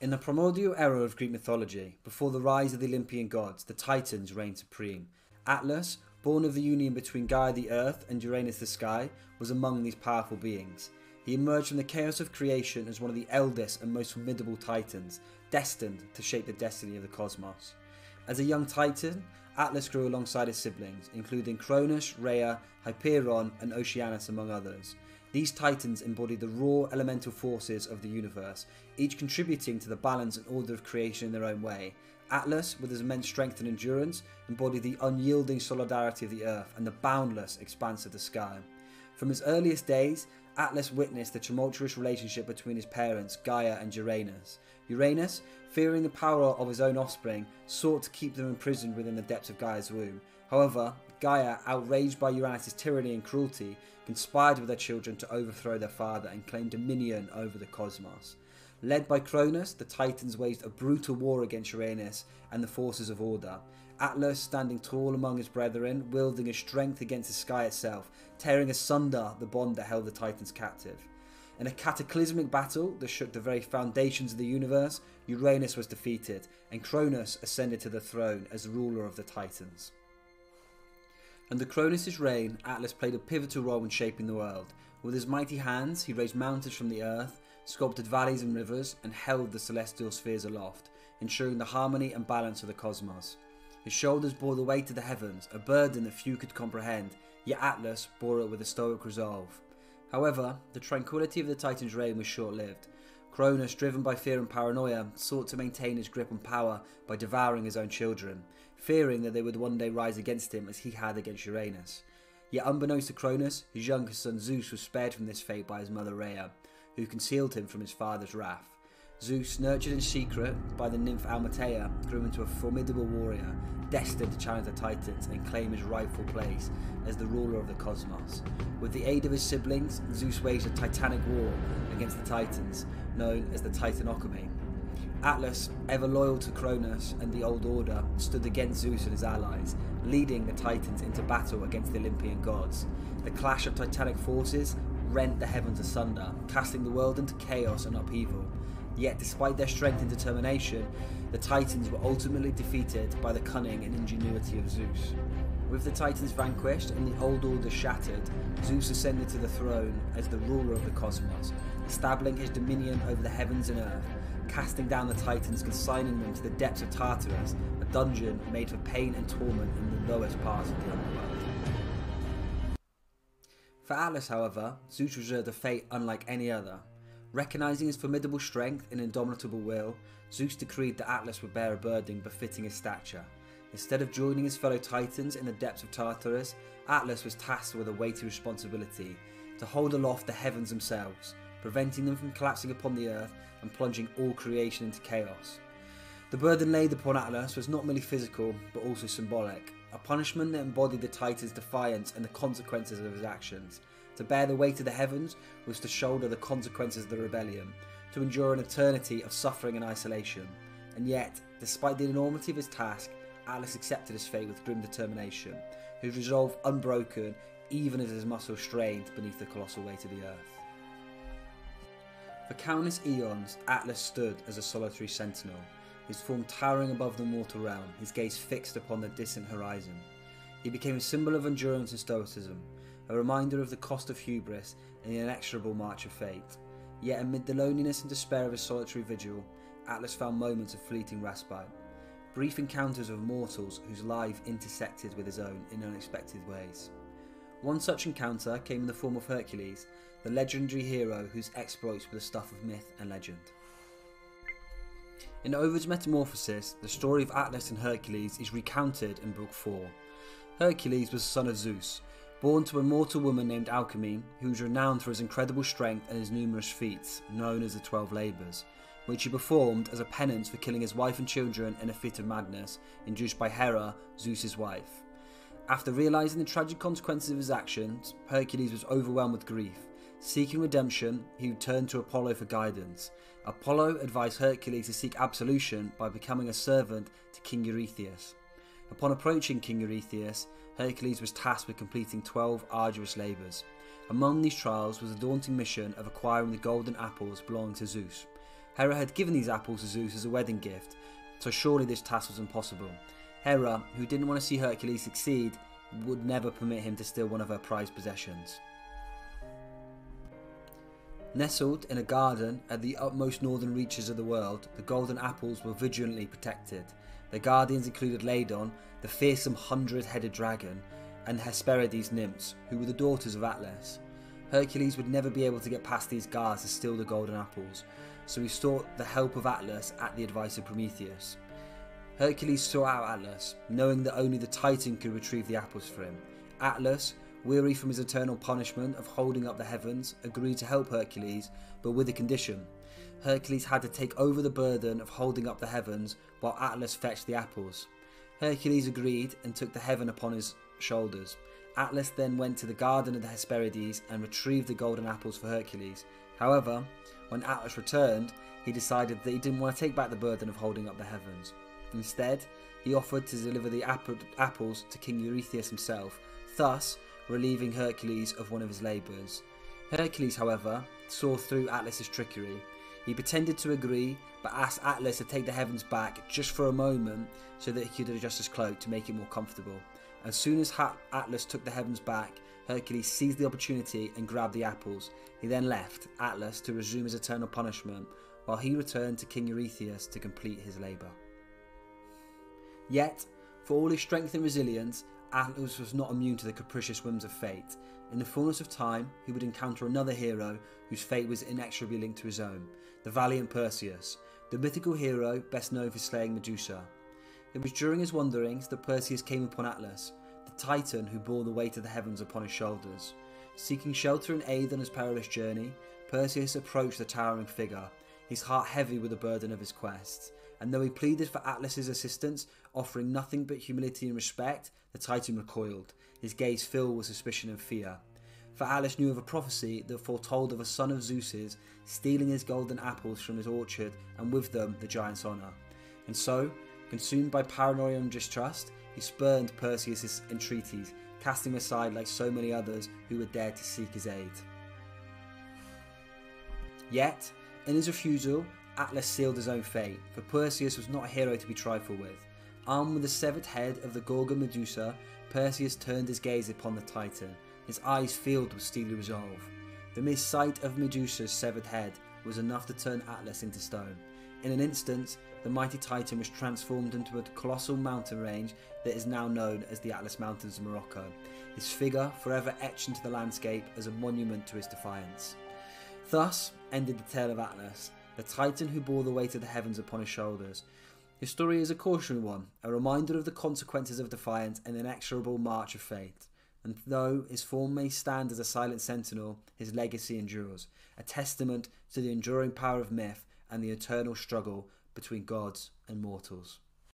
In the primordial era of Greek mythology, before the rise of the Olympian gods, the Titans reigned supreme. Atlas, born of the union between Gaia the earth and Uranus the sky, was among these powerful beings. He emerged from the chaos of creation as one of the eldest and most formidable Titans, destined to shape the destiny of the cosmos. As a young Titan, Atlas grew alongside his siblings, including Cronus, Rhea, Hyperion and Oceanus among others. These Titans embodied the raw elemental forces of the universe, each contributing to the balance and order of creation in their own way. Atlas, with his immense strength and endurance, embodied the unyielding solidarity of the earth and the boundless expanse of the sky. From his earliest days, Atlas witnessed the tumultuous relationship between his parents, Gaia and Uranus. Uranus, fearing the power of his own offspring, sought to keep them imprisoned within the depths of Gaia's womb. However, Gaia, outraged by Uranus' tyranny and cruelty, conspired with her children to overthrow their father and claim dominion over the cosmos. Led by Cronus, the Titans waged a brutal war against Uranus and the forces of order. Atlas, standing tall among his brethren, wielding his strength against the sky itself, tearing asunder the bond that held the Titans captive. In a cataclysmic battle that shook the very foundations of the universe, Uranus was defeated, and Cronus ascended to the throne as ruler of the Titans. Under Cronus' reign, Atlas played a pivotal role in shaping the world. With his mighty hands, he raised mountains from the earth, sculpted valleys and rivers, and held the celestial spheres aloft, ensuring the harmony and balance of the cosmos. His shoulders bore the weight of the heavens, a burden that few could comprehend, yet Atlas bore it with a stoic resolve. However, the tranquility of the Titan's reign was short-lived. Cronus, driven by fear and paranoia, sought to maintain his grip on power by devouring his own children, fearing that they would one day rise against him as he had against Uranus. Yet unbeknownst to Cronus, his youngest son Zeus was spared from this fate by his mother Rhea, who concealed him from his father's wrath. Zeus, nurtured in secret by the nymph Almatea, grew into a formidable warrior, destined to challenge the Titans and claim his rightful place as the ruler of the cosmos. With the aid of his siblings, Zeus waged a titanic war against the Titans, known as the Titanochemy. Atlas, ever loyal to Cronus and the Old Order, stood against Zeus and his allies, leading the Titans into battle against the Olympian gods. The clash of titanic forces rent the heavens asunder, casting the world into chaos and upheaval. Yet despite their strength and determination, the Titans were ultimately defeated by the cunning and ingenuity of Zeus. With the Titans vanquished and the Old Order shattered, Zeus ascended to the throne as the ruler of the cosmos, establishing his dominion over the heavens and earth, casting down the Titans, consigning them to the depths of Tartarus, a dungeon made for pain and torment in the lowest parts of the underworld. For Atlas, however, Zeus reserved a fate unlike any other. Recognising his formidable strength and indomitable will, Zeus decreed that Atlas would bear a burden befitting his stature. Instead of joining his fellow Titans in the depths of Tartarus, Atlas was tasked with a weighty responsibility to hold aloft the heavens themselves, preventing them from collapsing upon the earth and plunging all creation into chaos. The burden laid upon Atlas was not merely physical, but also symbolic, a punishment that embodied the Titan's defiance and the consequences of his actions. To bear the weight of the heavens was to shoulder the consequences of the rebellion, to endure an eternity of suffering and isolation. And yet, despite the enormity of his task, Atlas accepted his fate with grim determination, his resolve unbroken even as his muscles strained beneath the colossal weight of the earth. For countless eons, Atlas stood as a solitary sentinel, his form towering above the mortal realm, his gaze fixed upon the distant horizon. He became a symbol of endurance and stoicism, a reminder of the cost of hubris and the inexorable march of fate. Yet amid the loneliness and despair of his solitary vigil, Atlas found moments of fleeting respite, brief encounters with mortals whose lives intersected with his own in unexpected ways. One such encounter came in the form of Hercules, the legendary hero whose exploits were the stuff of myth and legend. In Ovid's Metamorphosis, the story of Atlas and Hercules is recounted in Book 4. Hercules was the son of Zeus, born to a mortal woman named Alcmene, who was renowned for his incredible strength and his numerous feats, known as the 12 Labours, which he performed as a penance for killing his wife and children in a fit of madness induced by Hera, Zeus's wife. After realising the tragic consequences of his actions, Hercules was overwhelmed with grief. Seeking redemption, he turned to Apollo for guidance. Apollo advised Hercules to seek absolution by becoming a servant to King Eurystheus. Upon approaching King Eurystheus, Hercules was tasked with completing 12 arduous labours. Among these trials was the daunting mission of acquiring the golden apples belonging to Zeus. Hera had given these apples to Zeus as a wedding gift, so surely this task was impossible. Hera, who didn't want to see Hercules succeed, would never permit him to steal one of her prized possessions. Nestled in a garden at the utmost northern reaches of the world, the golden apples were vigilantly protected. Their guardians included Ladon, the fearsome 100-headed dragon, and Hesperides nymphs, who were the daughters of Atlas. Hercules would never be able to get past these guards to steal the golden apples, so he sought the help of Atlas at the advice of Prometheus. Hercules sought out Atlas, knowing that only the Titan could retrieve the apples for him. Atlas, weary from his eternal punishment of holding up the heavens, agreed to help Hercules, but with a condition. Hercules had to take over the burden of holding up the heavens while Atlas fetched the apples. Hercules agreed and took the heaven upon his shoulders. Atlas then went to the garden of the Hesperides and retrieved the golden apples for Hercules. However, when Atlas returned, he decided that he didn't want to take back the burden of holding up the heavens. Instead, he offered to deliver the apples to King Eurystheus himself, thus relieving Hercules of one of his labours. Hercules, however, saw through Atlas's trickery. He pretended to agree, but asked Atlas to take the heavens back just for a moment so that he could adjust his cloak to make it more comfortable. As soon as Atlas took the heavens back, Hercules seized the opportunity and grabbed the apples. He then left Atlas to resume his eternal punishment, while he returned to King Eurystheus to complete his labour. Yet, for all his strength and resilience, Atlas was not immune to the capricious whims of fate. In the fullness of time, he would encounter another hero whose fate was inexorably linked to his own, the valiant Perseus, the mythical hero best known for slaying Medusa. It was during his wanderings that Perseus came upon Atlas, the Titan who bore the weight of the heavens upon his shoulders. Seeking shelter and aid on his perilous journey, Perseus approached the towering figure, his heart heavy with the burden of his quest. And though he pleaded for Atlas's assistance, offering nothing but humility and respect, the Titan recoiled, his gaze filled with suspicion and fear. For Atlas knew of a prophecy that foretold of a son of Zeus's stealing his golden apples from his orchard, and with them the giant's honour. And so, consumed by paranoia and distrust, he spurned Perseus' entreaties, casting him aside like so many others who had dared to seek his aid. Yet, in his refusal, Atlas sealed his own fate, for Perseus was not a hero to be trifled with. Armed with the severed head of the Gorgon Medusa, Perseus turned his gaze upon the Titan, his eyes filled with steely resolve. The mere sight of Medusa's severed head was enough to turn Atlas into stone. In an instant, the mighty Titan was transformed into a colossal mountain range that is now known as the Atlas Mountains of Morocco, his figure forever etched into the landscape as a monument to his defiance. Thus ended the tale of Atlas, the Titan who bore the weight of the heavens upon his shoulders. His story is a cautionary one, a reminder of the consequences of defiance and the inexorable march of fate. And though his form may stand as a silent sentinel, his legacy endures, a testament to the enduring power of myth and the eternal struggle between gods and mortals.